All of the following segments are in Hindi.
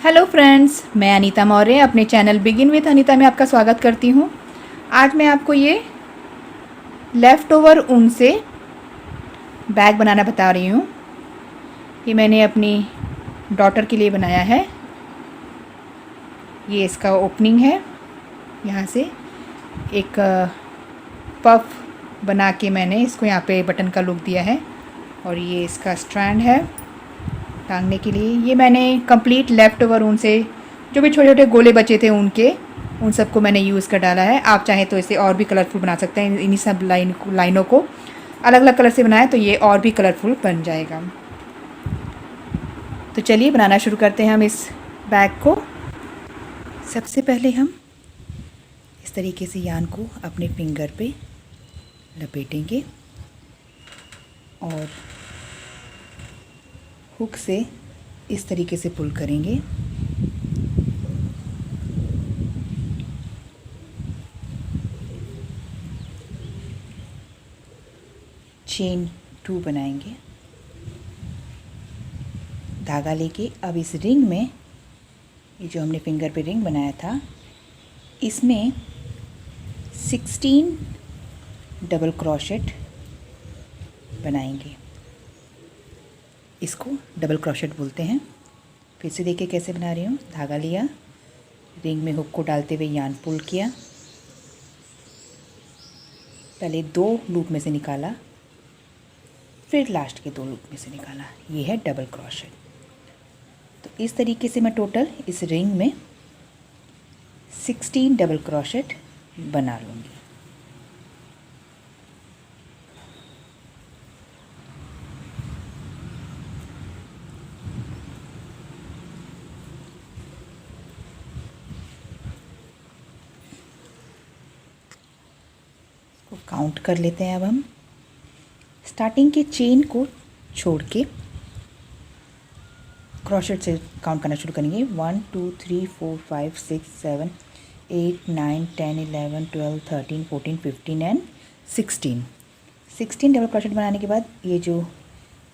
हेलो फ्रेंड्स, मैं अनीता मौर्य अपने चैनल बिगिन विथ अनीता में आपका स्वागत करती हूँ। आज मैं आपको ये लेफ़्ट ओवर ऊन से बैग बनाना बता रही हूँ। ये मैंने अपनी डॉटर के लिए बनाया है। ये इसका ओपनिंग है, यहाँ से एक पफ बना के मैंने इसको यहाँ पे बटन का लुक दिया है। और ये इसका स्ट्रैंड है टांगने के लिए। ये मैंने कंप्लीट लेफ़्ट ओवर ऊन से जो भी छोटे छोटे गोले बचे थे उन सबको मैंने यूज़ कर डाला है। आप चाहें तो इसे और भी कलरफुल बना सकते हैं। इन्हीं सब लाइनों को अलग अलग कलर से बनाएं तो ये और भी कलरफुल बन जाएगा। तो चलिए बनाना शुरू करते हैं हम इस बैग को। सबसे पहले हम इस तरीके से यान को अपने फिंगर पे लपेटेंगे और हुक से इस तरीके से पुल करेंगे। चेन 2 बनाएंगे। धागा लेके अब इस रिंग में, ये जो हमने फिंगर पे रिंग बनाया था, इसमें 16 डबल क्रोशेट बनाएंगे। इसको डबल क्रोशेट बोलते हैं। फिर से देखिए कैसे बना रही हूँ। धागा लिया, रिंग में हुक को डालते हुए यान पुल किया, पहले 2 लूप में से निकाला, फिर लास्ट के 2 लूप में से निकाला। ये है डबल क्रोशेट। तो इस तरीके से मैं टोटल इस रिंग में 16 डबल क्रोशेट बना लूँगी। इसको काउंट कर लेते हैं। अब हम स्टार्टिंग के चेन को छोड़ के क्रोशेट से काउंट करना शुरू करेंगे। 1 2 3 4 5 6 7 8 9 10 11 12 13 14 15 एंड 16 डबल क्रोशेट बनाने के बाद ये जो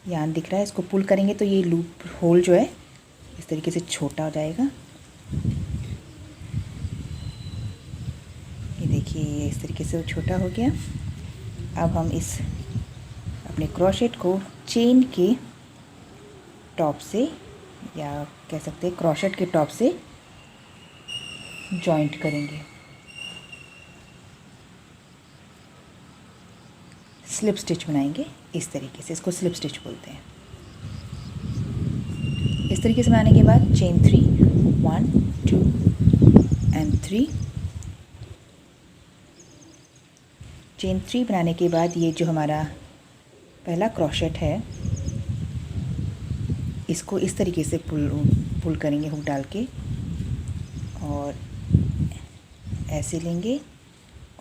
यान दिख रहा है इसको पुल करेंगे तो ये लूप होल जो है इस तरीके से छोटा हो जाएगा। ये देखिए, ये इस तरीके से छोटा हो गया। अब हम इस अपने क्रोशेट को चेन के टॉप से, या कह सकते हैं क्रोशेट के टॉप से जॉइंट करेंगे। स्लिप स्टिच बनाएंगे इस तरीके से। इसको स्लिप स्टिच बोलते हैं। इस तरीके से बनाने के बाद चेन 3 1 2 एंड 3। चेन 3 बनाने के बाद ये जो हमारा पहला क्रोशेट है इसको इस तरीके से पुल करेंगे हुक डाल के, और ऐसे लेंगे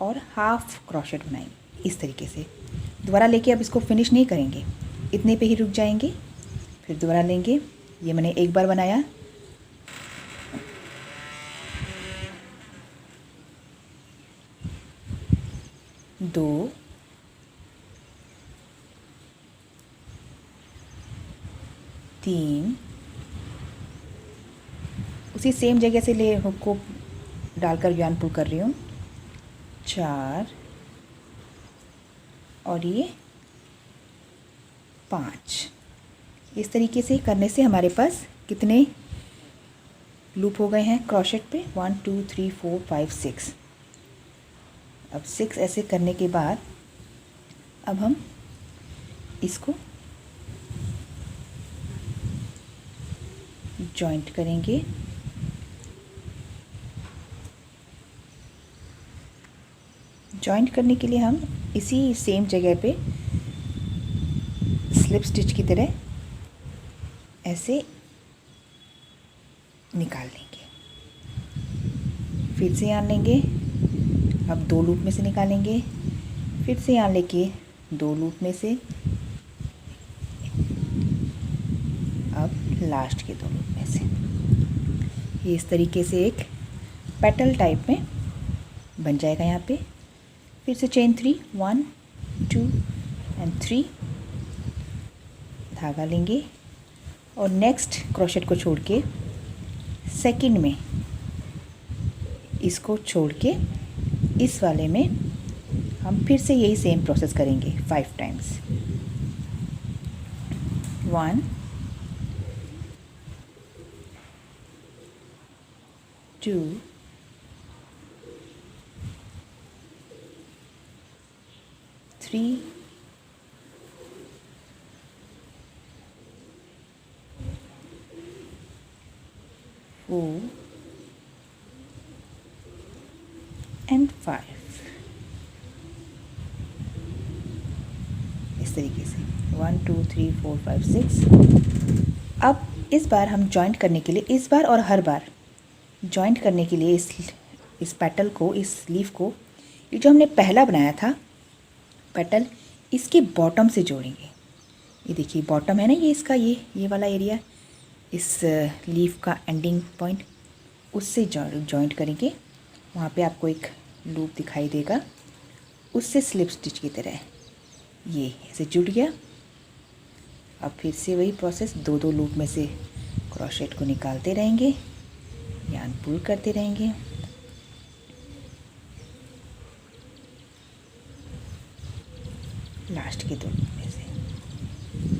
और हाफ क्रोशेट बनाएंगे इस तरीके से। दोबारा लेके अब इसको फिनिश नहीं करेंगे, इतने पे ही रुक जाएंगे। फिर दोबारा लेंगे। ये मैंने एक बार बनाया, दो, तीन, उसी सेम जगह से ले हुक को डालकर यान पुल कर रही हूँ, 4 और ये 5। इस तरीके से करने से हमारे पास कितने लूप हो गए हैं क्रोशेट पे? 1 2 3 4 5 6। अब 6 ऐसे करने के बाद अब हम इसको जॉइंट करेंगे। जॉइंट करने के लिए हम इसी सेम जगह पे स्लिप स्टिच की तरह ऐसे निकाल लेंगे। फिर से यान लेंगे, अब 2 लूप में से निकालेंगे, फिर से यान लेके 2 लूप में से, अब लास्ट के 2 लूप में से। ये इस तरीके से एक पेटल टाइप में बन जाएगा यहाँ पे। फिर से चेन 3 1 2 एंड 3, धागा लेंगे और नेक्स्ट क्रोशेट को छोड़ के सेकंड में इसको छोड़ के इस वाले में हम फिर से यही सेम प्रोसेस करेंगे 5 टाइम्स। 1 2 3 4 एंड 5। इस तरीके से 1 2 3 4 5 6। अब इस बार हम जॉइंट करने के लिए, इस बार और हर बार जॉइंट करने के लिए इस पेटल को, इस लीफ को, ये जो हमने पहला बनाया था पेटल, इसके बॉटम से जोड़ेंगे। ये देखिए बॉटम है ना, ये इसका ये वाला एरिया, इस लीफ का एंडिंग पॉइंट, उससे जॉइंट करेंगे। वहाँ पे आपको एक लूप दिखाई देगा, उससे स्लिप स्टिच की तरह ये ऐसे जुड़ गया। अब फिर से वही प्रोसेस, दो लूप में से क्रोशेट को निकालते रहेंगे या अनपुल करते रहेंगे। लास्ट के 2 लूप में से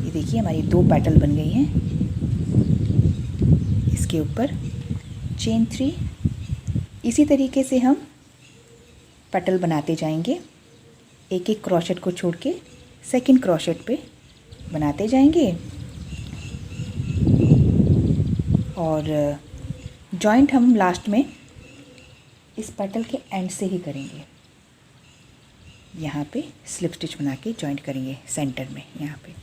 ये देखिए हमारी 2 पेटल बन गई हैं। इसके ऊपर चेन 3, इसी तरीके से हम पेटल बनाते जाएंगे। एक एक क्रोशेट को छोड़ के सेकंड क्रोशेट पे बनाते जाएंगे और जॉइंट हम लास्ट में इस पेटल के एंड से ही करेंगे। यहाँ पे स्लिप स्टिच बना के जॉइंट करेंगे सेंटर में। यहाँ पे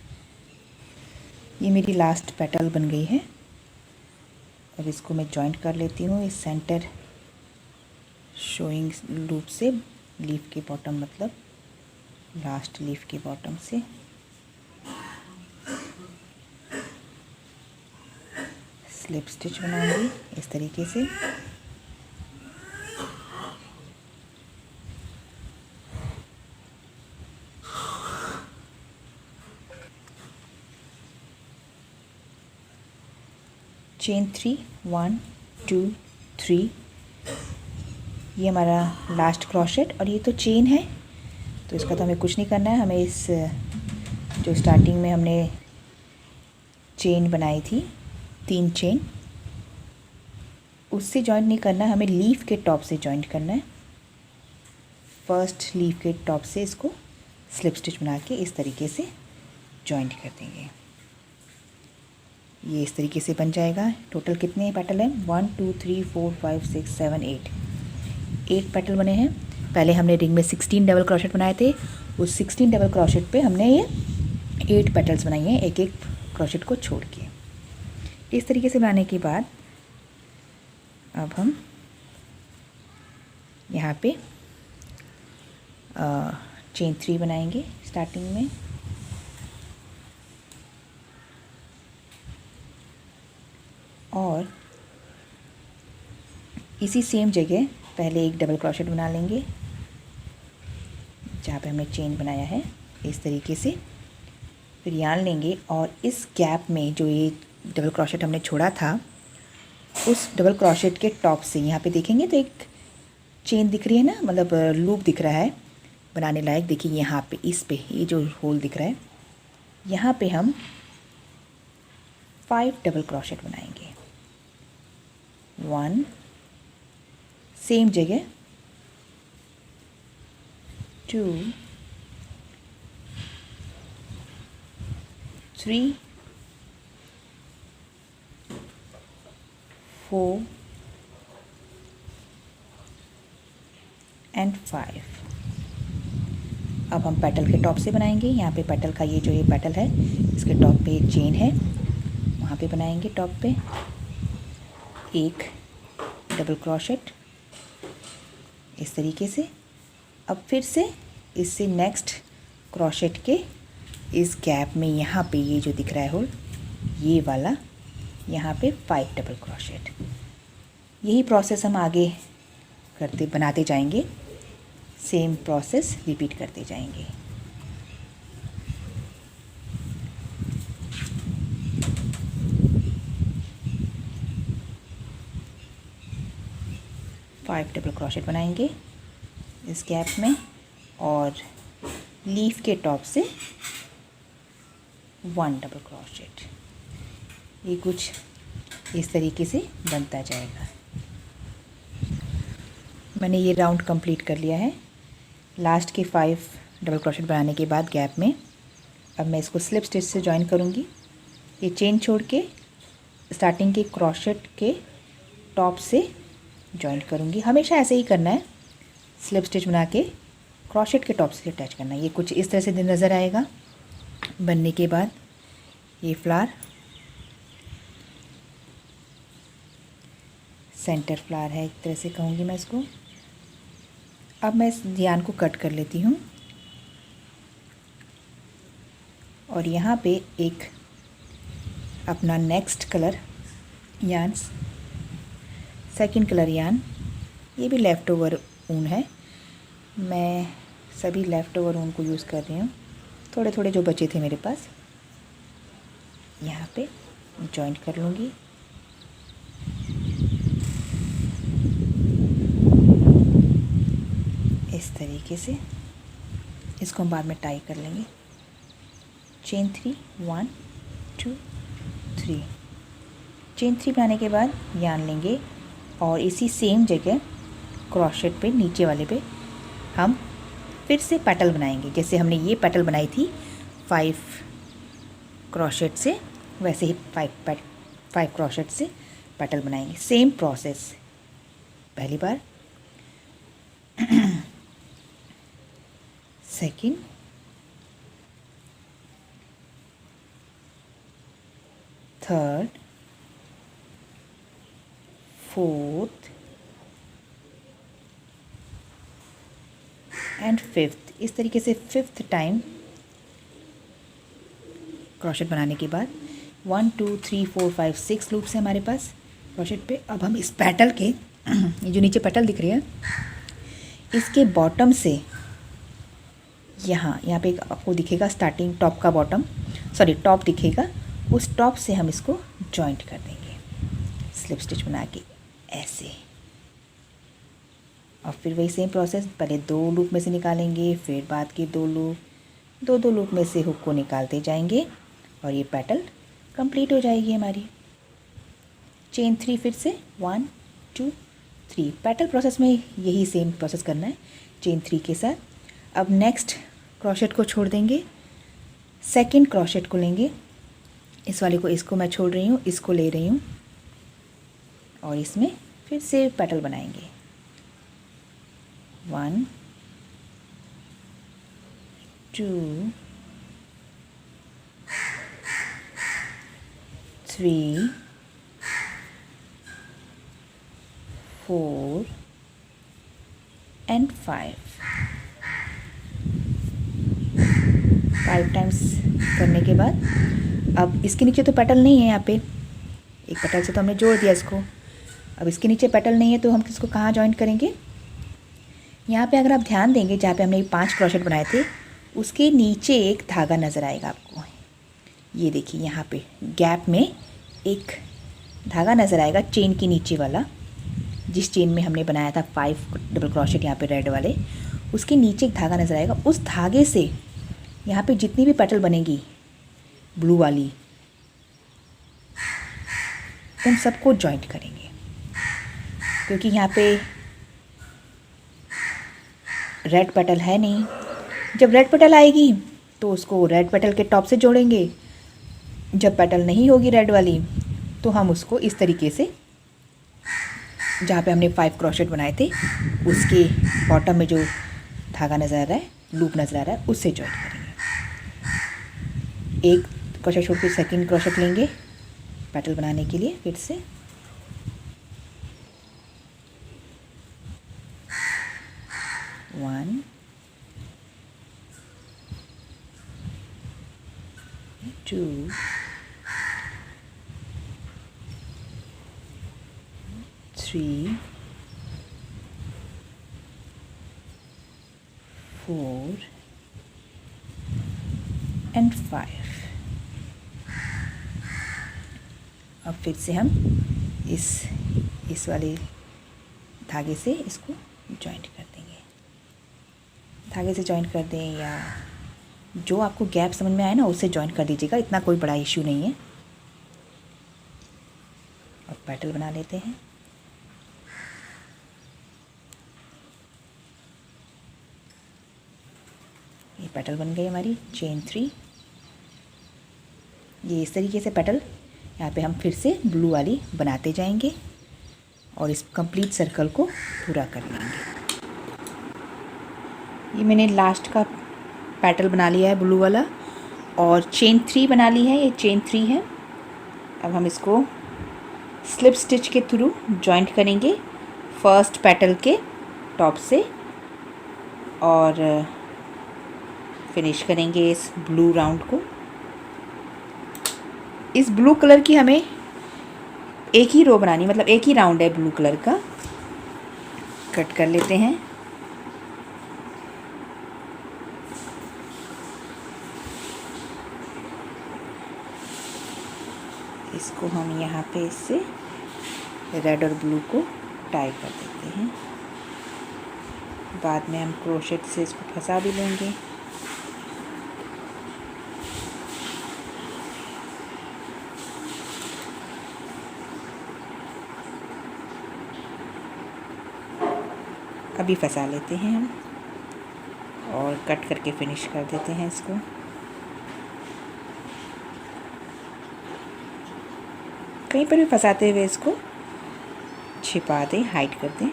ये मेरी लास्ट पेटल बन गई है। अब इसको मैं जॉइंट कर लेती हूँ इस सेंटर शोइंग लूप से, लीफ के बॉटम, मतलब लास्ट लीफ के बॉटम से। स्लिप स्टिच बनाऊंगी इस तरीके से। चेन 3 1 2 3, ये हमारा लास्ट क्रोशेट। और ये तो चेन है तो इसका तो हमें कुछ नहीं करना है। हमें इस जो स्टार्टिंग में हमने चेन बनाई थी 3 चेन, उससे जॉइंट नहीं करना है, हमें लीफ के टॉप से जॉइंट करना है। फर्स्ट लीफ के टॉप से इसको स्लिप स्टिच बना के इस तरीके से जॉइंट कर देंगे। ये इस तरीके से बन जाएगा। टोटल कितने पेटल हैं? 1 2 3 4 5 6 7 8 पेटल बने हैं। पहले हमने रिंग में 16 डबल क्रोशेट बनाए थे, उस 16 डबल क्रोशेट पे हमने ये 8 पेटल्स बनाई हैं, एक एक क्रोशेट को छोड़ के। इस तरीके से बनाने के बाद अब हम यहाँ पे चेन 3 बनाएंगे स्टार्टिंग में। और इसी सेम जगह पहले एक डबल क्रोशेट बना लेंगे जहाँ पे हमने चेन बनाया है, इस तरीके से। फिर यार्न लेंगे और इस गैप में जो ये डबल क्रोशेट हमने छोड़ा था, उस डबल क्रोशेट के टॉप से यहाँ पे देखेंगे तो एक चेन दिख रही है ना, मतलब लूप दिख रहा है बनाने लायक। देखिए यहाँ पे, इस पे ये जो होल दिख रहा है, यहाँ पे हम 5 डबल क्रोशेट बनाएंगे। 1 सेम जगह, 2 3 4 एंड 5। अब हम पेटल के टॉप से बनाएंगे। यहाँ पे पेटल का ये जो ये पेटल है, इसके टॉप पे एक चेन है, वहाँ पे बनाएंगे टॉप पे एक डबल क्रोशेट इस तरीके से। अब फिर से इससे नेक्स्ट क्रोशेट के इस गैप में यहाँ पे ये जो दिख रहा है होल, ये वाला, यहाँ पे 5 डबल क्रोशेट। यही प्रोसेस हम आगे बनाते जाएंगे, सेम प्रोसेस रिपीट करते जाएंगे। 5 डबल क्रोशेट बनाएंगे इस गैप में और लीफ के टॉप से 1 डबल क्रोशेट। ये कुछ इस तरीके से बनता जाएगा। मैंने ये राउंड कंप्लीट कर लिया है। लास्ट के 5 डबल क्रोशेट बनाने के बाद गैप में अब मैं इसको स्लिप स्टिच से जॉइन करूँगी। ये चेन छोड़ के स्टार्टिंग के क्रोशेट के टॉप से जॉइन करूँगी। हमेशा ऐसे ही करना है, स्लिप स्टिच बना के क्रोशेट के टॉप से अटैच करना है। ये कुछ इस तरह से नज़र आएगा बनने के बाद। ये फ्लावर सेंटर फ्लावर है, एक तरह से कहूँगी मैं इसको। अब मैं इस यान को कट कर लेती हूँ और यहाँ पे एक अपना नेक्स्ट कलर यान, सेकंड कलर यान, ये भी लेफ़्ट ओवर ऊन है। मैं सभी लेफ़्ट ओवर ऊन को यूज़ कर रही हूँ। थोड़े थोड़े जो बचे थे मेरे पास यहाँ पे जॉइंट कर लूँगी। इस तरीके से इसको हम बाद में टाई कर लेंगे। चेन 3 1 2 3 चेन 3 बनाने के बाद यान लेंगे और इसी सेम जगह क्रोशेट पे नीचे वाले पे हम फिर से पेटल बनाएंगे। जैसे हमने ये पेटल बनाई थी 5 क्रोशेट से, वैसे ही 5 क्रोशेट से पेटल बनाएंगे। Same process. पहली बार, second, third, fourth and fifth. इस तरीके से 5th टाइम क्रोशेट बनाने के बाद 1 2 3 4 5 6 लूप्स हैं हमारे पास क्रोशेट पे। अब हम इस पेटल के ये जो नीचे पेटल दिख रही है इसके बॉटम से यहाँ पे आपको दिखेगा स्टार्टिंग टॉप का बॉटम, सॉरी टॉप दिखेगा, उस टॉप से हम इसको जॉइंट कर देंगे स्लिप स्टिच बना के ऐसे। और फिर वही सेम प्रोसेस, पहले 2 लूप में से निकालेंगे, फिर बाद के 2 लूप में से हुक को निकालते जाएंगे और ये पेटल कंप्लीट हो जाएगी हमारी। चेन 3 फिर से 1 2 3 पेटल प्रोसेस में यही सेम प्रोसेस करना है चेन 3 के साथ। अब नेक्स्ट क्रोशेट को छोड़ देंगे, सेकंड क्रोशेट को लेंगे, इस वाले को, इसको मैं छोड़ रही हूँ, इसको ले रही हूँ और इसमें फिर से पेटल बनाएंगे। 1 2 3 4 एंड 5 टाइम्स करने के बाद अब इसके नीचे तो पेटल नहीं है, यहाँ पे एक पेटल से तो हमने जोड़ दिया इसको। अब इसके नीचे पेटल नहीं है तो हम किसको कहाँ जॉइंट करेंगे? यहाँ पे अगर आप ध्यान देंगे जहाँ पे हमने 5 क्रोशेट बनाए थे उसके नीचे एक धागा नज़र आएगा आपको। ये देखिए यहाँ पे गैप में एक धागा नज़र आएगा चेन के नीचे वाला, जिस चेन में हमने बनाया था 5 डबल क्रोशेट यहाँ पे रेड वाले, उसके नीचे एक धागा नज़र आएगा। उस धागे से यहाँ पे जितनी भी पेटल बनेगी ब्लू वाली, उन सबको जॉइंट करेंगे। क्योंकि यहाँ पे रेड पेटल है नहीं, जब रेड पेटल आएगी तो उसको रेड पेटल के टॉप से जोड़ेंगे, जब पेटल नहीं होगी रेड वाली तो हम उसको इस तरीके से जहाँ पे हमने 5 क्रोशेट बनाए थे उसके बॉटम में जो धागा नज़र आ रहा है, लूप नज़र आ रहा है, उससे जॉइंट करेंगे। एक क्रोशेट छोड़ के सेकंड क्रोशेट लेंगे पेटल बनाने के लिए। फिर से 1 2 3 4 एंड 5। अब फिर से हम इस वाले धागे से इसको जॉइंट कर देंगे। धागे से जॉइंट कर दें या जो आपको गैप समझ में आए ना उससे जॉइंट कर दीजिएगा, इतना कोई बड़ा इश्यू नहीं है। और पेटल बना लेते हैं। ये पेटल बन गई हमारी चेन 3। ये इस तरीके से पेटल यहाँ पे हम फिर से ब्लू वाली बनाते जाएंगे और इस कंप्लीट सर्कल को पूरा कर लेंगे। ये मैंने लास्ट का पेटल बना लिया है ब्लू वाला और चेन 3 बना ली है। ये चेन 3 है। अब हम इसको स्लिप स्टिच के थ्रू जॉइंट करेंगे फर्स्ट पेटल के टॉप से और फिनिश करेंगे इस ब्लू राउंड को। इस ब्लू कलर की हमें एक ही रो बनानी, मतलब एक ही राउंड है ब्लू कलर का। कट कर लेते हैं। इसको हम यहाँ पे इससे रेड और ब्लू को टाई कर देते हैं। बाद में हम क्रोशेट से इसको फंसा भी लेंगे। अभी फंसा लेते हैं हम और कट करके फिनिश कर देते हैं इसको। कहीं पर भी फंसाते हुए इसको छिपा दें, हाइड कर दें।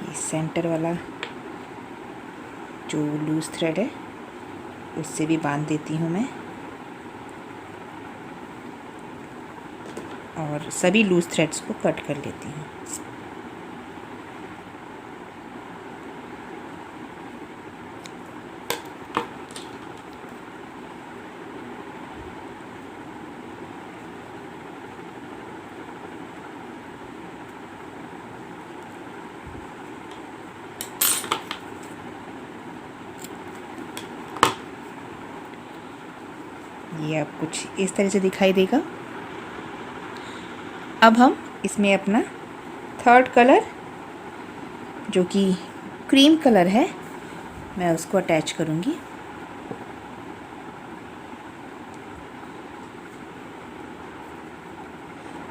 ये सेंटर वाला जो लूज थ्रेड है उससे भी बांध देती हूँ मैं और सभी लूज थ्रेड्स को कट कर लेती हूँ। ये अब कुछ इस तरह से दिखाई देगा। अब हम इसमें अपना थर्ड कलर जो कि क्रीम कलर है मैं उसको अटैच करूँगी।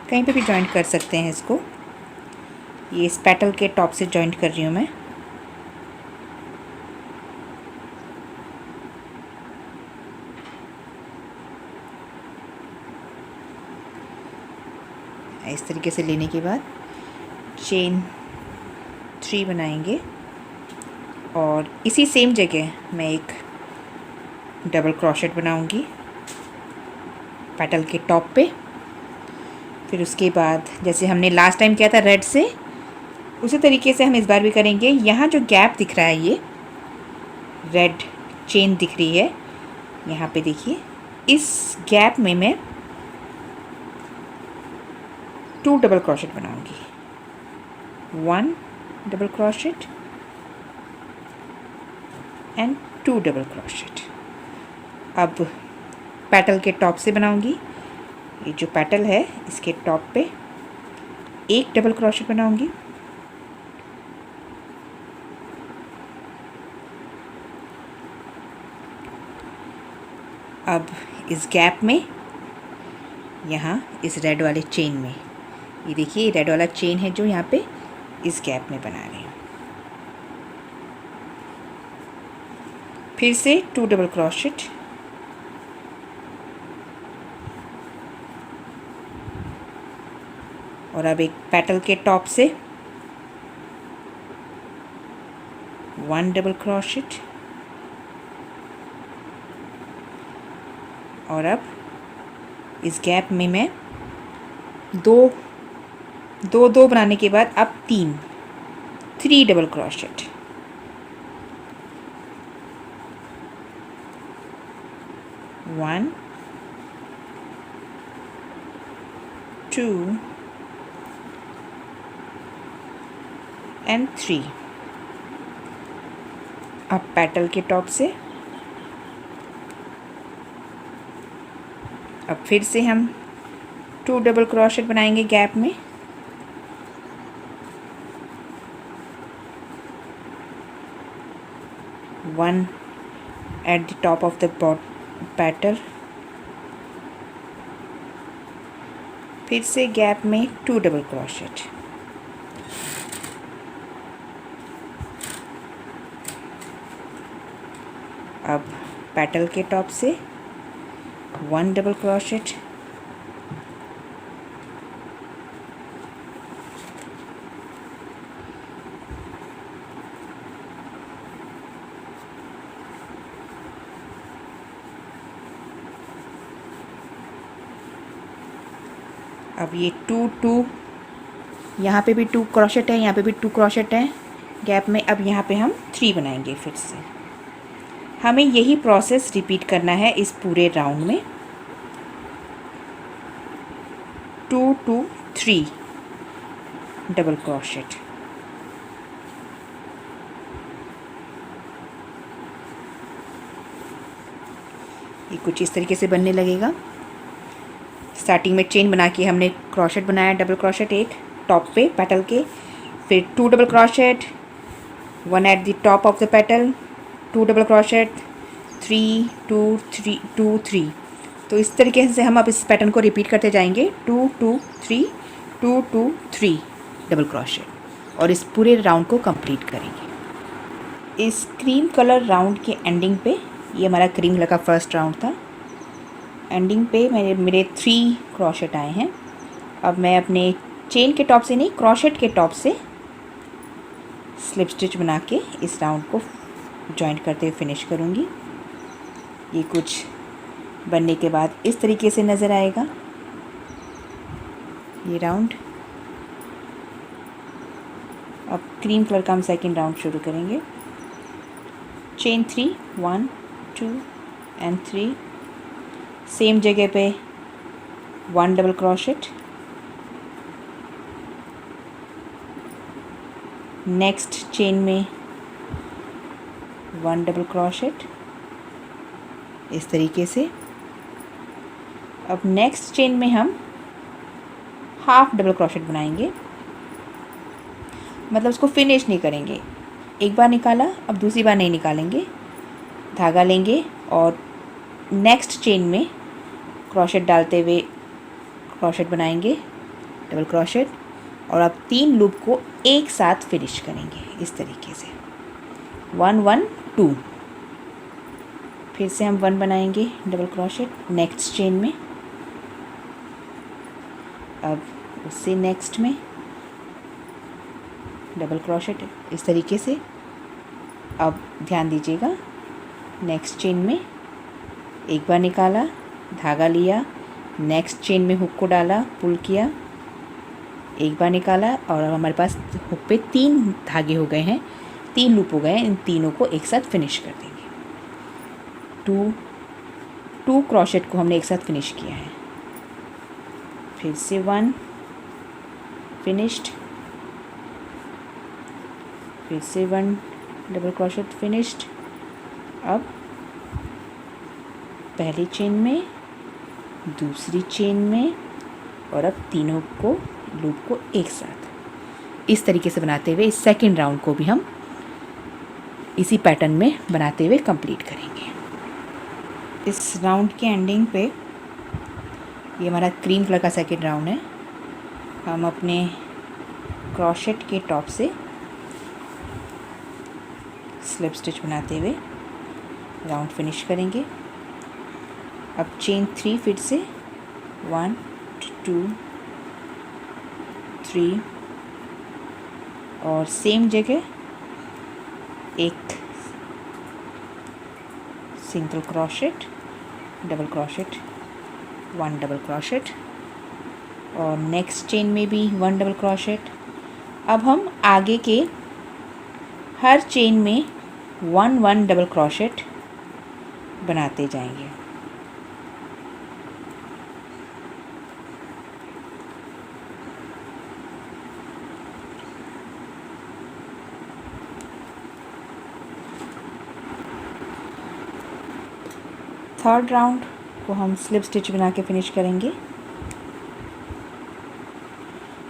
कहीं पे भी जॉइंट कर सकते हैं इसको। ये इस पेटल के टॉप से जॉइंट कर रही हूँ मैं। इस तरीके से लेने के बाद चेन 3 बनाएंगे और इसी सेम जगह मैं एक डबल क्रोशेट बनाऊंगी पेटल के टॉप पे। फिर उसके बाद जैसे हमने लास्ट टाइम किया था रेड से, उसी तरीके से हम इस बार भी करेंगे। यहाँ जो गैप दिख रहा है ये रेड चेन दिख रही है, यहाँ पे देखिए, इस गैप में मैं 2 डबल क्रोशेट बनाऊंगी। 1 double crochet and 2 double crochet. अब पेटल के टॉप से बनाऊंगी। ये जो पेटल है इसके टॉप पे 1 डबल क्रोशेट बनाऊंगी। अब इस गैप में यहाँ इस रेड वाले चेन में, ये देखिए रेड वाला चेन है जो यहाँ पे इस गैप में बना रहे हैं। फिर से 2 डबल क्रोशेट और अब एक पेटल के टॉप से 1 डबल क्रोशेट और अब इस गैप में मैं दो बनाने के बाद अब 3 डबल क्रोशेट। One, 2 and 3। अब पेटल के टॉप से अब फिर से हम 2 डबल क्रोशेट बनाएंगे गैप में। One at the top of the pattern, फिर से गैप में 2 डबल क्रोशेट। अब पेटल के टॉप से 1 डबल क्रोशेट, अब ये 2 यहाँ पे भी 2 क्रोशेट है, यहाँ पे भी 2 क्रोशेट है गैप में। अब यहाँ पे हम 3 बनाएंगे। फिर से हमें यही प्रोसेस रिपीट करना है इस पूरे राउंड में। 2 2 3 डबल क्रोशेट। ये कुछ इस तरीके से बनने लगेगा। स्टार्टिंग में चेन बना के हमने क्रोशेट बनाया, डबल क्रोशेट एक टॉप पे पेटल के, फिर 2 double crochet, 1 at the top of the petal, 2 double crochet, 3 2 3 2 3। तो इस तरीके से हम अब इस पैटर्न को रिपीट करते जाएंगे। 2 2 3 2 2 3 डबल क्रोशेट, और इस पूरे राउंड को कंप्लीट करेंगे। इस क्रीम कलर राउंड के एंडिंग पे, ये हमारा क्रीम कलर का फर्स्ट राउंड था, एंडिंग पे मेरे 3 क्रोशेट आए हैं। अब मैं अपने चेन के टॉप से नहीं, क्रोशेट के टॉप से स्लिप स्टिच बना के इस राउंड को जॉइंट करते हुए फिनिश करूँगी। ये कुछ बनने के बाद इस तरीके से नज़र आएगा ये राउंड। अब क्रीम कलर का हम सेकेंड राउंड शुरू करेंगे। चेन 3 1 2 एंड 3, सेम जगह पे 1 डबल क्रोशेट, नेक्स्ट चेन में 1 डबल क्रोशेट इस तरीके से। अब नेक्स्ट चेन में हम हाफ डबल क्रोशेट बनाएंगे, मतलब उसको फिनिश नहीं करेंगे। एक बार निकाला, अब दूसरी बार नहीं निकालेंगे, धागा लेंगे और नेक्स्ट चेन में क्रोशेट डालते हुए क्रोशेट बनाएंगे, डबल क्रोशेट, और अब 3 लूप को एक साथ फिनिश करेंगे इस तरीके से। 1 1 2, फिर से हम 1 बनाएंगे डबल क्रोशेट नेक्स्ट चेन में, अब उससे नेक्स्ट में डबल क्रोशेट इस तरीके से। अब ध्यान दीजिएगा, नेक्स्ट चेन में एक बार निकाला, धागा लिया, नेक्स्ट चेन में हुक को डाला, पुल किया, एक बार निकाला, और अब हमारे पास हुक पे 3 धागे हो गए हैं, 3 लूप हो गए हैं। इन तीनों को एक साथ फिनिश कर देंगे। 2 क्रोशेट को हमने एक साथ फिनिश किया है। फिर से 1 फिनिश्ड, फिर से 1 डबल क्रोशेट फिनिश्ड। अब पहली चेन में, दूसरी चेन में, और अब तीनों को लूप को एक साथ इस तरीके से बनाते हुए इस सेकेंड राउंड को भी हम इसी पैटर्न में बनाते हुए कंप्लीट करेंगे। इस राउंड के एंडिंग पे, ये हमारा क्रीम कलर का सेकेंड राउंड है, हम अपने क्रोशेट के टॉप से स्लिप स्टिच बनाते हुए राउंड फिनिश करेंगे। अब चेन 3 फिर से 1 2 3, और सेम जगह एक single crochet, double crochet, 1 double crochet, और नेक्स्ट चेन में भी 1 डबल क्रोशेट। अब हम आगे के हर चेन में 1 1 डबल क्रोशेट बनाते जाएंगे। थर्ड राउंड इसको हम स्लिप स्टिच बना के फिनिश करेंगे।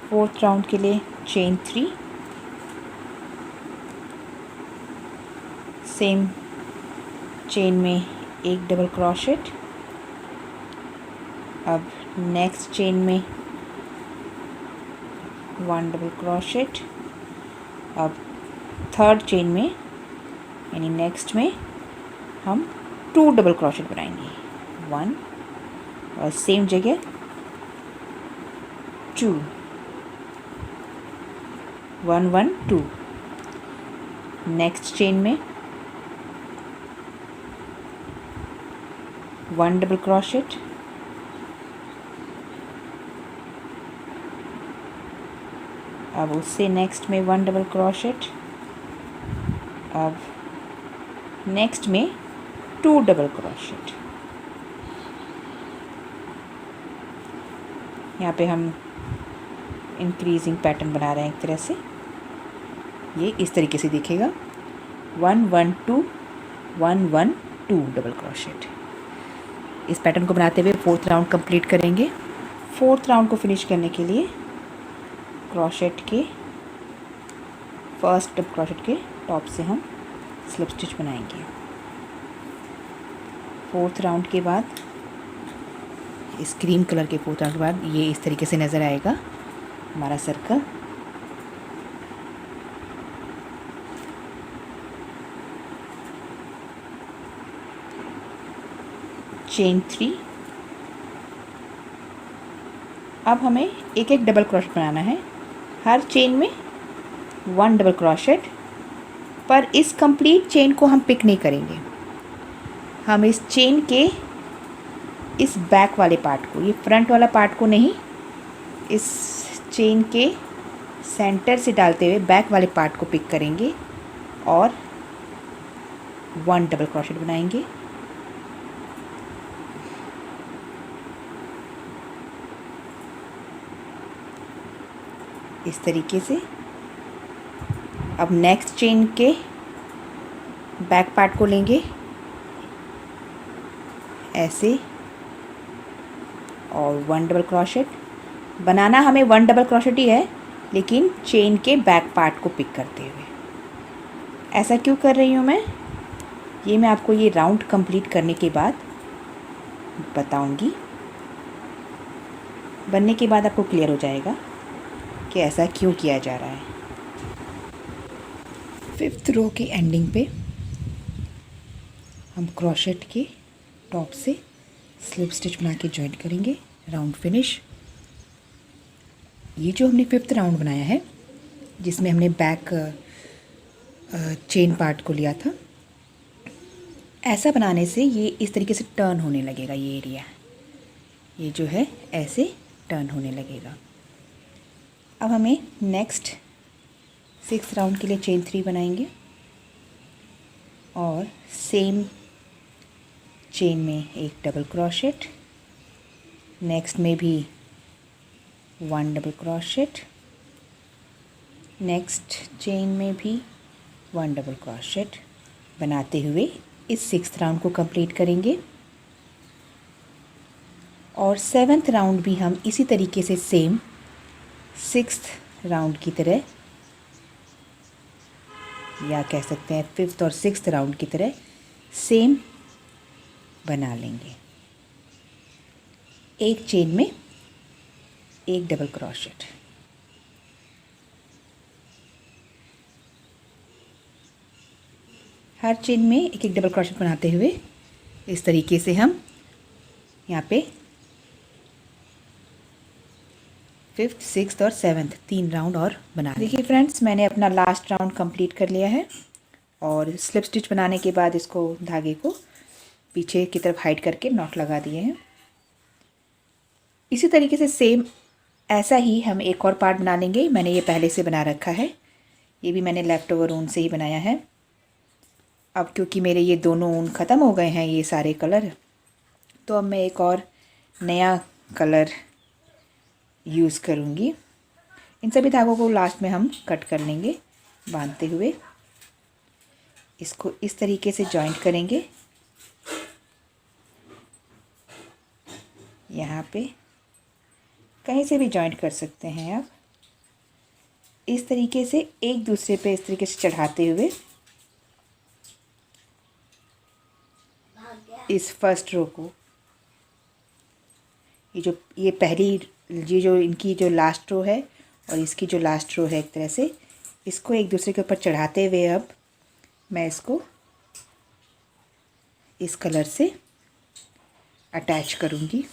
4th राउंड के लिए चेन 3, सेम चेन में एक डबल क्रोशेट। अब नेक्स्ट चेन में 1 डबल क्रोशेट। अब 3rd चेन में यानी नेक्स्ट में हम 2 डबल क्रोशेट बनाएंगे, 1 और सेम जगह 2, 1 1 2। नेक्स्ट चेन में 1 डबल क्रोशेट। अब उससे नेक्स्ट में 1 डबल क्रोशेट। अब नेक्स्ट में 2 डबल क्रोशेट। यहाँ पे हम इंक्रीजिंग पैटर्न बना रहे हैं एक तरह से। ये इस तरीके से दिखेगा, 1 1 2 1 1 2 डबल क्रोशेट। इस पैटर्न को बनाते हुए 4th राउंड कंप्लीट करेंगे। 4th राउंड को फिनिश करने के लिए क्रोशेट के फर्स्ट डबल क्रोशेट के टॉप से हम स्लिप स्टिच बनाएंगे। 4th राउंड के बाद, इस क्रीम कलर के 4th राउंड के बाद ये इस तरीके से नज़र आएगा हमारा सर्कल। चेन 3। अब हमें एक एक डबल क्रोशेट बनाना है, हर चेन में 1 डबल क्रोशेट। पर इस कंप्लीट चेन को हम पिक नहीं करेंगे, हम इस चेन के इस बैक वाले पार्ट को, ये फ्रंट वाला पार्ट को नहीं, इस चेन के सेंटर से डालते हुए बैक वाले पार्ट को पिक करेंगे और 1 डबल क्रोशेट बनाएंगे। इस तरीके से। अब नेक्स्ट चेन के बैक पार्ट को लेंगे ऐसे और 1 डबल क्रोशेट बनाना। हमें 1 डबल क्रोशेट ही है, लेकिन चेन के बैक पार्ट को पिक करते हुए। ऐसा क्यों कर रही हूँ मैं, ये मैं आपको ये राउंड कंप्लीट करने के बाद बताऊंगी। बनने के बाद आपको क्लियर हो जाएगा कि ऐसा क्यों किया जा रहा है। 5th रो की एंडिंग पे हम क्रोशेट के टॉप से स्लिप स्टिच बना के जॉइन करेंगे। Round finish. ये जो हमने 5th राउंड बनाया है, जिसमें हमने बैक चेन पार्ट को लिया था, ऐसा बनाने से ये इस तरीके से टर्न होने लगेगा। ये एरिया, ये जो है ऐसे टर्न होने लगेगा। अब हमें नेक्स्ट 6th राउंड के लिए चेन 3 बनाएंगे और सेम चेन में एक डबल क्रोशेट। नेक्स्ट में भी 1 डबल क्रोशेट। नेक्स्ट चेन में भी 1 डबल क्रोशेट बनाते हुए इस 6th राउंड को कंप्लीट करेंगे। और 7th राउंड भी हम इसी तरीके से सेम 6th राउंड की तरह, या कह सकते हैं 5th और 6th राउंड की तरह सेम बना लेंगे। एक चेन में एक डबल क्रोशेट। हर चेन में एक एक डबल क्रोशेट बनाते हुए इस तरीके से हम यहाँ पे 5th, 6th और 7th 3 राउंड और बना। देखिए फ्रेंड्स, मैंने अपना लास्ट राउंड कंप्लीट कर लिया है और स्लिप स्टिच बनाने के बाद इसको धागे को पीछे की तरफ हाइड करके नॉट लगा दिए हैं। इसी तरीके से सेम ऐसा ही हम एक और पार्ट बना लेंगे। मैंने ये पहले से बना रखा है, ये भी मैंने लेफ़्ट ओवर ऊन से ही बनाया है। अब क्योंकि मेरे ये दोनों ऊन ख़त्म हो गए हैं, ये सारे कलर, तो अब मैं एक और नया कलर यूज़ करूँगी। इन सभी धागों को लास्ट में हम कट कर लेंगे बांधते हुए। इसको इस तरीके से जॉइंट करेंगे यहाँ पे कहीं से भी जॉइंट कर सकते हैं आप। इस तरीके से एक दूसरे पे इस तरीके से चढ़ाते हुए इस फर्स्ट रो को, ये पहली, ये जो इनकी जो लास्ट रो है और इसकी जो लास्ट रो है, एक तरह से इसको एक दूसरे के ऊपर चढ़ाते हुए अब मैं इसको इस कलर से अटैच करूँगी।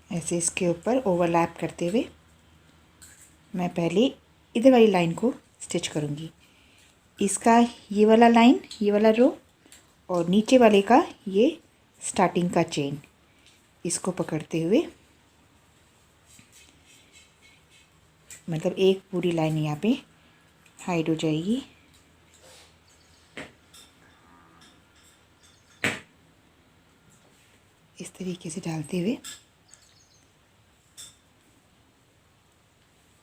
ऐसे इसके ऊपर ओवरलैप करते हुए मैं पहले इधर वाली लाइन को स्टिच करूँगी। इसका ये वाला लाइन, ये वाला रो और नीचे वाले का ये स्टार्टिंग का चेन, इसको पकड़ते हुए मतलब एक पूरी लाइन यहाँ पे हाइड हो जाएगी। इस तरीके से डालते हुए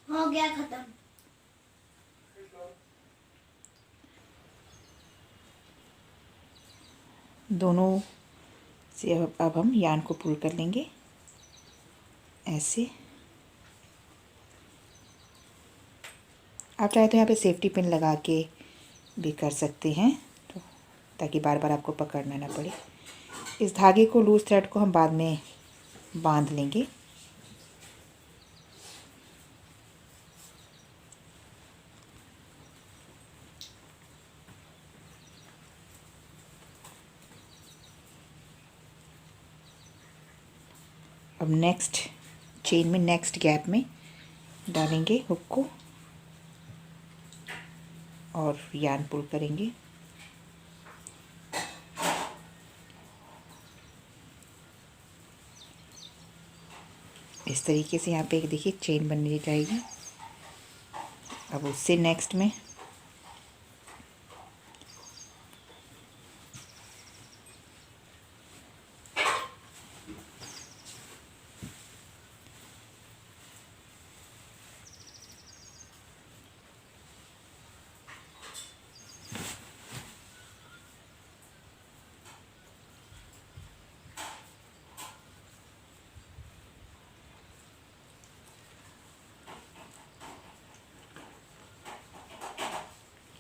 हो गया खत्म। दोनों से अब हम यार्न को पुल कर लेंगे ऐसे। आप चाहे तो यहाँ पे सेफ्टी पिन लगा के भी कर सकते हैं, तो ताकि बार बार आपको पकड़ना ना पड़े। इस धागे को, लूज थ्रेड को हम बाद में बांध लेंगे। अब नेक्स्ट चेन में, नेक्स्ट गैप में डालेंगे हुक को और यार्न पुल करेंगे। इस तरीके से यहाँ पे एक देखिए चेन बनने जाएगी। अब उससे नेक्स्ट में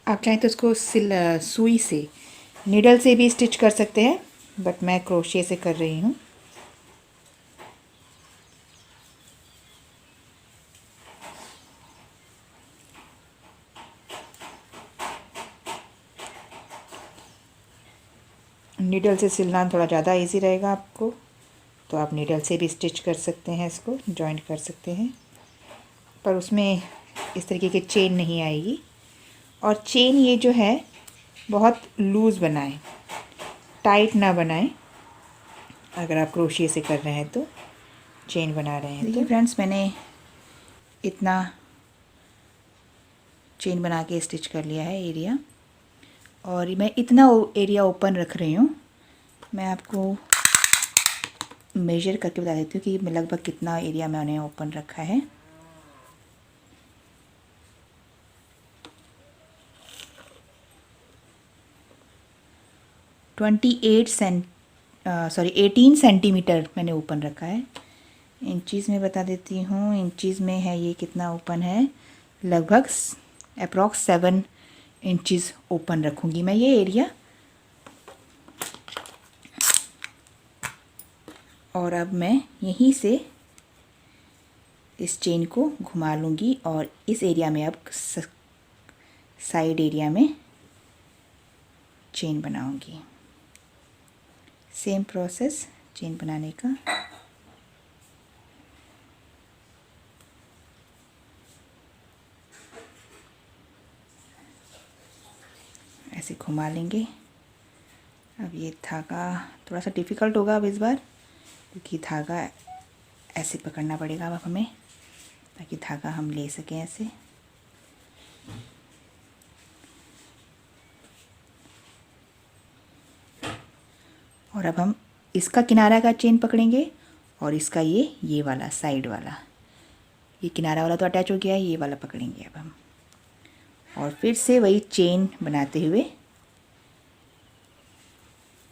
आप चाहें तो इसको सुई से, नीडल से भी स्टिच कर सकते हैं, बट मैं क्रोशे से कर रही हूँ। नीडल से सिलना थोड़ा ज़्यादा इजी रहेगा आपको, तो आप नीडल से भी स्टिच कर सकते हैं, इसको जॉइंट कर सकते हैं, पर उसमें इस तरीके की चेन नहीं आएगी। और चेन ये जो है बहुत लूज़ बनाएं, टाइट ना बनाएं। अगर आप क्रोशिया से कर रहे हैं तो, चेन बना रहे हैं तो। फ्रेंड्स, मैंने इतना चेन बना के स्टिच कर लिया है एरिया, और मैं इतना एरिया ओपन रख रही हूँ। मैं आपको मेजर करके बता देती हूँ कि मैं लगभग कितना एरिया मैंने ओपन रखा है। सॉरी 18 सेंटीमीटर मैंने ओपन रखा है। इंचज़ में बता देती हूँ, इंचज़ में है ये कितना ओपन है, लगभग अप्रॉक्स 7 इंचज़ ओपन रखूँगी मैं ये एरिया। और अब मैं यहीं से इस चेन को घुमा लूँगी और इस एरिया में अब साइड एरिया में चेन बनाऊँगी। सेम प्रोसेस चेन बनाने का। ऐसे घुमा लेंगे। अब ये धागा थोड़ा सा डिफ़िकल्ट होगा अब इस बार, क्योंकि धागा ऐसे पकड़ना पड़ेगा अब हमें, ताकि धागा हम ले सकें ऐसे। और अब हम इसका किनारा का चेन पकड़ेंगे और इसका ये वाला साइड वाला, ये किनारा वाला तो अटैच हो गया है, ये वाला पकड़ेंगे अब हम, और फिर से वही चेन बनाते हुए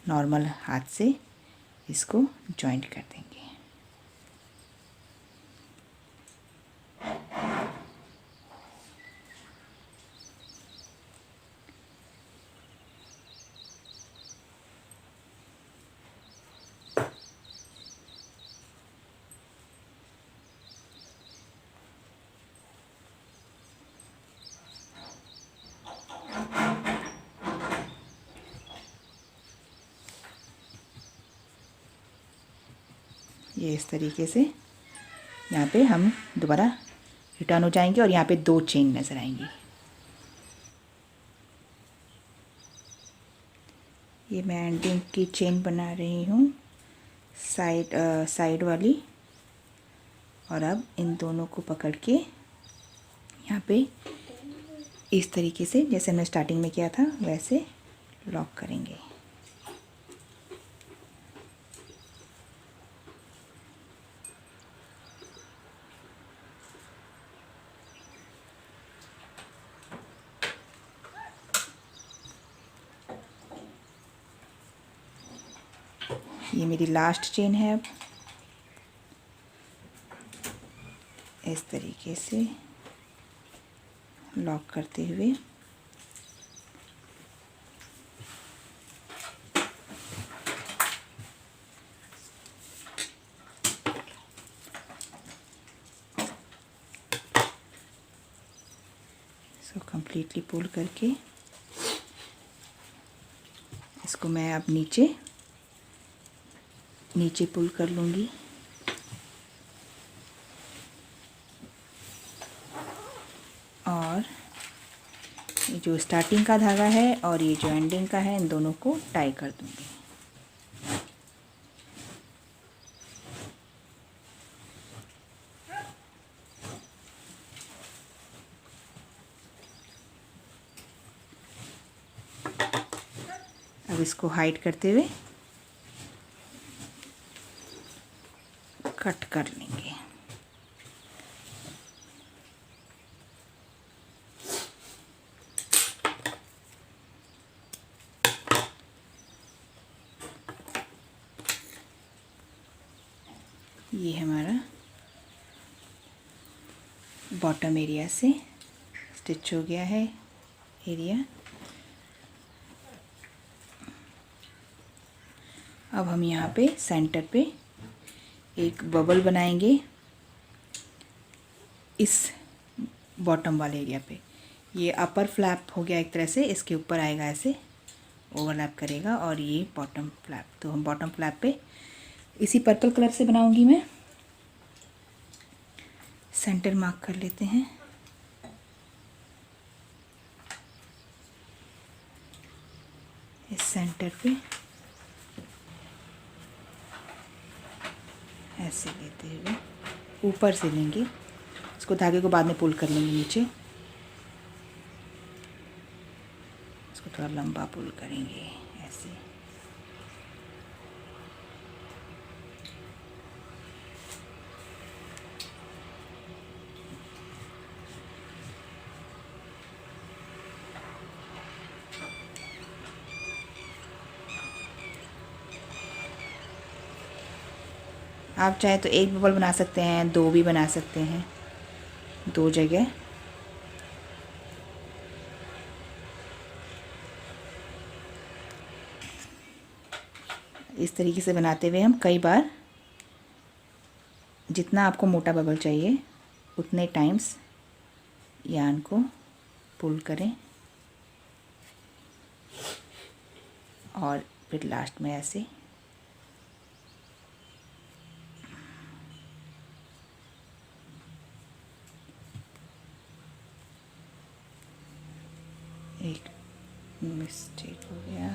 नॉर्मल हाथ से इसको जॉइंट कर देंगे। ये इस तरीके से यहाँ पे हम दोबारा रिटर्न हो जाएंगे और यहाँ पे 2 चेन नज़र आएंगी। ये मैं एंडिंग की चेन बना रही हूँ साइड वाली, और अब इन दोनों को पकड़ के यहाँ पे इस तरीके से जैसे हमने स्टार्टिंग में किया था वैसे लॉक करेंगे। ये मेरी लास्ट चेन है। अब इस तरीके से लॉक करते हुए इसको कंप्लीटली पुल करके इसको मैं अब नीचे पुल कर लूँगी। और ये जो स्टार्टिंग का धागा है और ये जो एंडिंग का है, इन दोनों को टाई कर दूँगी। अब इसको हाइड करते हुए कट कर लेंगे। ये हमारा बॉटम एरिया से स्टिच हो गया है एरिया। अब हम यहाँ पे सेंटर पे एक बबल बनाएंगे इस बॉटम वाले एरिया पे। ये अपर फ्लैप हो गया एक तरह से, इसके ऊपर आएगा, ऐसे ओवरलैप करेगा, और ये बॉटम फ्लैप। तो हम बॉटम फ्लैप पे इसी पर्पल कलर से बनाऊंगी मैं। सेंटर मार्क कर लेते हैं। इस सेंटर पे ऐसे लेते हुए ऊपर से लेंगे, इसको धागे को बाद में पुल कर लेंगे नीचे। इसको थोड़ा लंबा पुल करेंगे ऐसे। आप चाहे तो एक बबल बना सकते हैं, 2 भी बना सकते हैं, 2 जगह। इस तरीके से बनाते हुए हम कई बार, जितना आपको मोटा बबल चाहिए उतने टाइम्स यार्न को पुल करें, और फिर लास्ट में ऐसे एक मिस्टेक हो गया।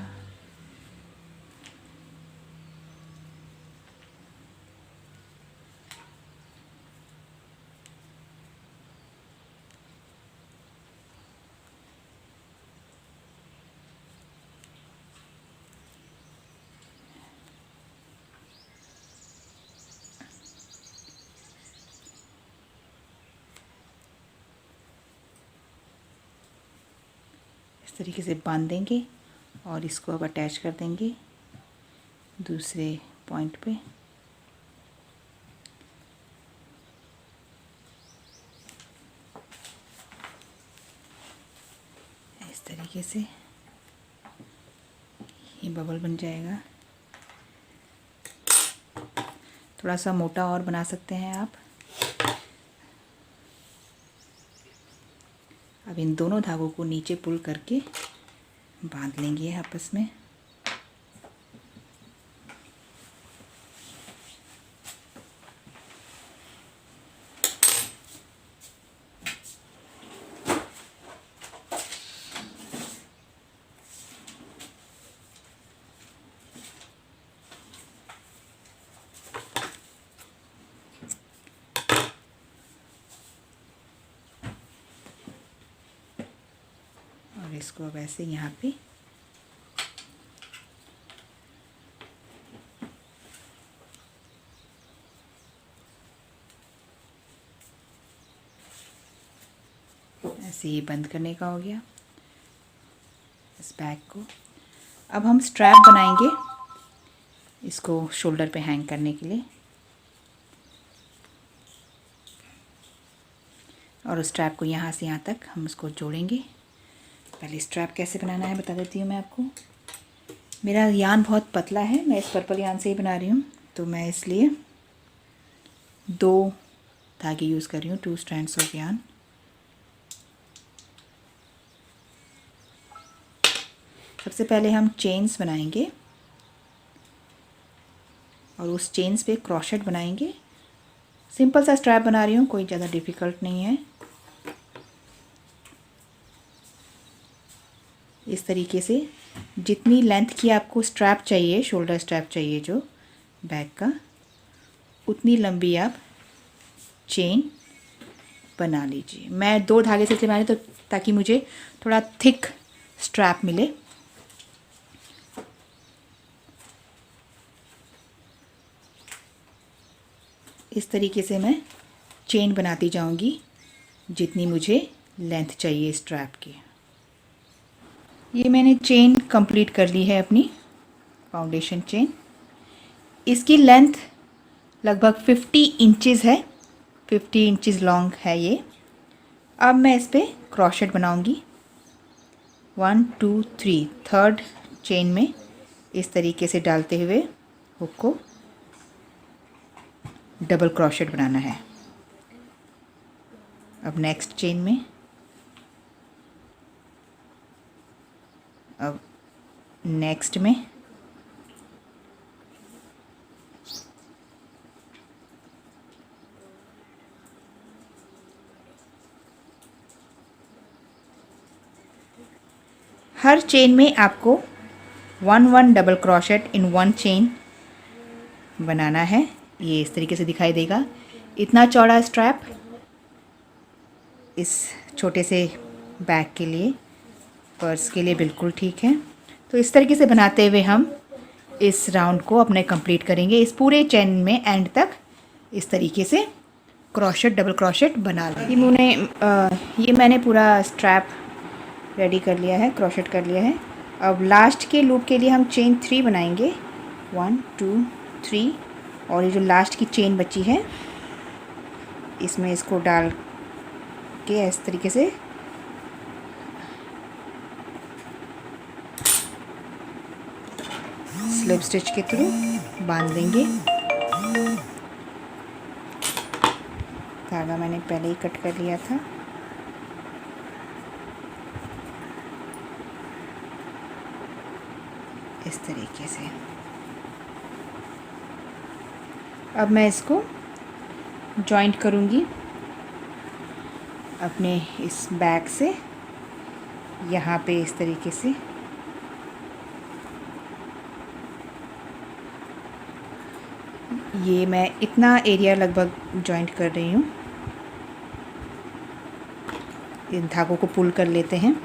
इस तरीके से बांध देंगे और इसको अब अटैच कर देंगे दूसरे पॉइंट पे। इस तरीके से ये बबल बन जाएगा। थोड़ा सा मोटा और बना सकते हैं आप। अब इन दोनों धागों को नीचे पुल करके बांध लेंगे आपस में। और इसको अब ऐसे यहाँ पे ऐसे ही बंद करने का हो गया इस बैग को। अब हम स्ट्रैप बनाएंगे इसको शोल्डर पे हैंग करने के लिए। और उस स्ट्रैप को यहाँ से यहाँ तक हम उसको जोड़ेंगे। पहले स्ट्रैप कैसे बनाना है बता देती हूँ मैं आपको। मेरा यान बहुत पतला है, मैं इस पर्पल यान से ही बना रही हूँ, तो मैं इसलिए 2 धागे यूज़ कर रही हूँ, 2 स्ट्रैंड्स ऑफ यान। सबसे पहले हम चेन्स बनाएंगे और उस चेन्स पे क्रोशेट बनाएंगे। सिंपल सा स्ट्रैप बना रही हूँ, कोई ज़्यादा डिफ़िकल्ट नहीं है। इस तरीके से जितनी लेंथ की आपको स्ट्रैप चाहिए, शोल्डर स्ट्रैप चाहिए जो बैग का, उतनी लंबी आप चेन बना लीजिए। मैं 2 धागे से बना रही तो ताकि मुझे थोड़ा थिक स्ट्रैप मिले। इस तरीके से मैं चेन बनाती जाऊंगी जितनी मुझे लेंथ चाहिए स्ट्रैप की। ये मैंने चेन कंप्लीट कर ली है अपनी फाउंडेशन चेन। इसकी लेंथ लगभग 50 इंचेस है, 50 इंचेस लॉन्ग है ये। अब मैं इस पर क्रोशेट बनाऊंगी 1 2 3 थर्ड चेन में इस तरीके से डालते हुए हुक को डबल क्रोशेट बनाना है। अब नेक्स्ट चेन में, अब नेक्स्ट में, हर चेन में आपको 1 डबल क्रोशेट इन 1 चेन बनाना है। ये इस तरीके से दिखाई देगा। इतना चौड़ा स्ट्रैप इस छोटे से बैग के लिए, पर्स के लिए बिल्कुल ठीक है। तो इस तरीके से बनाते हुए हम इस राउंड को अपने कंप्लीट करेंगे। इस पूरे चेन में एंड तक इस तरीके से क्रोशेट डबल क्रोशेट बना लेंगे। ये मैंने पूरा स्ट्रैप रेडी कर लिया है, क्रोशेट कर लिया है। अब लास्ट के लूप के लिए हम चेन 3 बनाएंगे, 1 2 3। और ये जो लास्ट की चेन बची है इसमें इसको डाल के इस तरीके से स्लिप स्टिच के थ्रू बांध देंगे। धागा मैंने पहले ही कट कर लिया था। इस तरीके से अब मैं इसको जॉइंट करूँगी अपने इस बैग से यहाँ पे इस तरीके से। ये मैं इतना एरिया लगभग जॉइंट कर रही हूँ। इन धागों को पुल कर लेते हैं।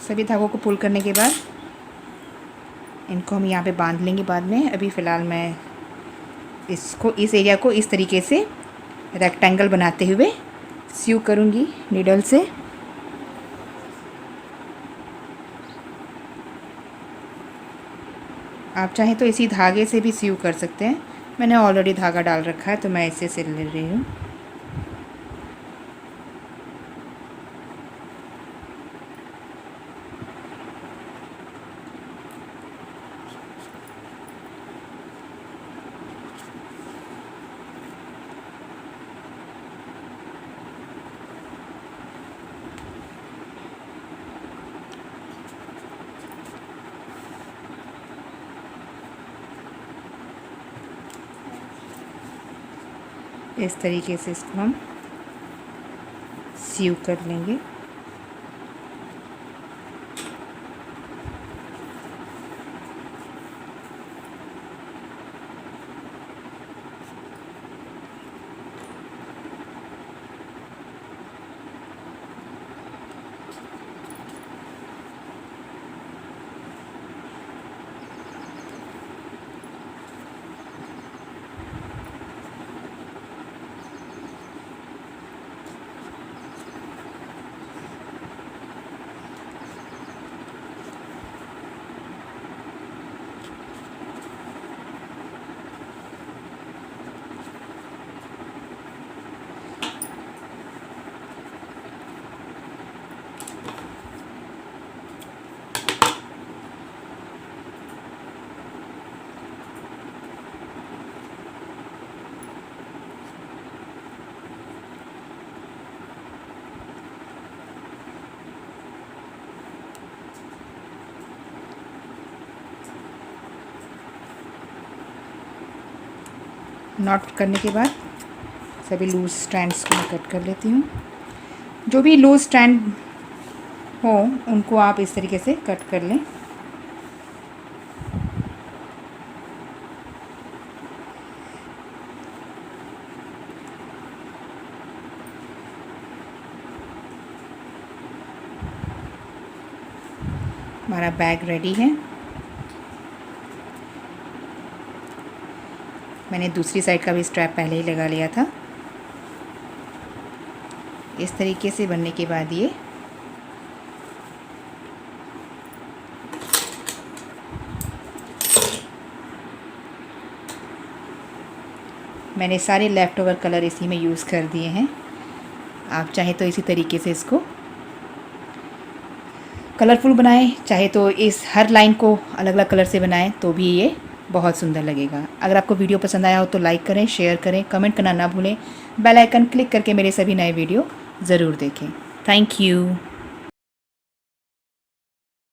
सभी धागों को पुल करने के बाद इनको हम यहाँ पे बांध लेंगे बाद में। अभी फ़िलहाल मैं इसको, इस एरिया को इस तरीके से रेक्टेंगल बनाते हुए सीव करूँगी नीडल से। आप चाहें तो इसी धागे से भी सीव कर सकते हैं। मैंने ऑलरेडी धागा डाल रखा है तो मैं इसे सिल ले रही हूँ। इस तरीके से इसको हम सीव कर लेंगे। नॉट करने के बाद सभी लूज़ स्ट्रैंड्स को मैं कट कर लेती हूँ। जो भी लूज़ स्ट्रैंड हो उनको आप इस तरीके से कट कर लें। हमारा बैग रेडी है। मैंने दूसरी साइड का भी स्ट्रैप पहले ही लगा लिया था। इस तरीके से बनने के बाद ये मैंने सारे लेफ़्ट ओवर कलर इसी में यूज़ कर दिए हैं। आप चाहे तो इसी तरीके से इसको कलरफुल बनाएं, चाहे तो इस हर लाइन को अलग अलग कलर से बनाएं तो भी ये बहुत सुंदर लगेगा। अगर आपको वीडियो पसंद आया हो तो लाइक करें, शेयर करें, कमेंट करना ना भूलें। बेल आइकन क्लिक करके मेरे सभी नए वीडियो ज़रूर देखें। Thank you.